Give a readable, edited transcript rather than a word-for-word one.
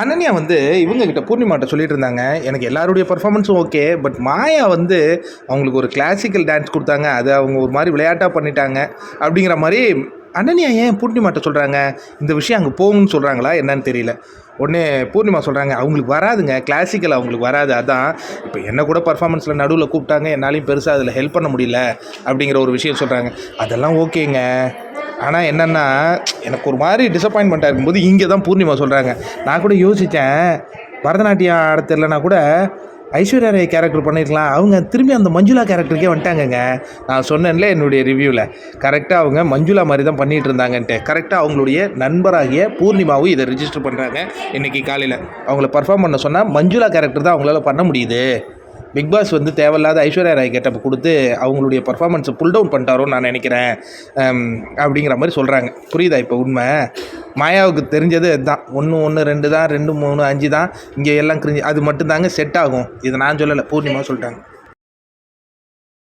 அனன்யா வந்து இவங்ககிட்ட பூர்ணிமாட்ட சொல்லிட்டு இருந்தாங்க, எனக்கு எல்லாருடைய பெர்ஃபார்மன்ஸும் ஓகே. பட் மாயா வந்து அவங்களுக்கு ஒரு கிளாசிக்கல் டான்ஸ் குடுத்தாங்க. அத அவங்க ஒரு மாரி விளையாட்டா பண்ணிட்டாங்க. அப்படிங்கிற மாரி அனன்யா ஏன் பூர்ணிமாட்ட சொல்றாங்க? இந்த விஷயம் அங்க போகும்ன்னு சொல்றாங்களா என்னன்னு தெரியல. உடனே பூர்ணிமா சொல்றாங்க, அவங்களுக்கு வராதுங்க. கிளாசிக்கல் அவங்களுக்கு வராது. அதான் இப்ப என்ன கூட பெர்ஃபார்மன்ஸ்ல நடுவுல கூப்பிட்டாங்க. என்னாலயும் பெருசா அதில ஹெல்ப் பண்ண முடியல. அப்படிங்கிற ஒரு விஷயம் சொல்றாங்க. அதெல்லாம் ஓகேங்க. ஆனா என்னன்னா, எனக்கு ஒரு மாரி டிசப்பாயின்ட்மென்ட்டா இருக்கும்போது, இங்க தான் பூர்ணிமா சொல்றாங்க. நான் கூட யோசிச்சேன், பரதநாட்டியம் ஆட தெரியலனா கூட ஐஸ்வர்யா ராய் கேரக்டர் பண்ணியிருக்கலாம். அவங்க திரும்பி அந்த மஞ்சுளா கேரக்டருக்கே வந்துட்டாங்கங்க. நான் சொன்னேன்ல என்னுடைய ரிவ்யூல. கரெக்ட்டா அவங்க மஞ்சுளா மாரி தான் பண்ணிட்டு இருந்தாங்கன்ட்டு. கரெக்ட்டா அவங்களுடைய நண்பராகிய பூர்ணிமாவும் இத ரிஜிஸ்டர் பண்றாங்க இன்னைக்கு காலையில. அவங்கள பெர்ஃபார்ம் பண்ண சொன்னா, மஞ்சுளா கேரக்டர் தான் அவங்களால பண்ண முடியுது. பிக் பாஸ் வந்து தேவையில்லாத ஐஸ்வர்யா ராய் கெட்டப் குடுத்து, அவங்களுடைய பெர்ஃபார்மன்ஸ புல் டவுன் பண்ணிட்டாரோன்னு நான் நெனைக்கிறேன். அப்படிங்கிற மாரி சொல்றாங்க. புரியுதா இப்ப உண்ம? மாயாவுக்கு தெரிஞ்சது அதுதான். 1, 1, 2 தான். 2, 3, 5 தான். இங்க எல்லாம் கிரிஞ்சு. அது மட்டும் தாங்க செட் ஆகும். இத நான் சொல்லல. பூர்ணிமா சொல்ட்டாங்க.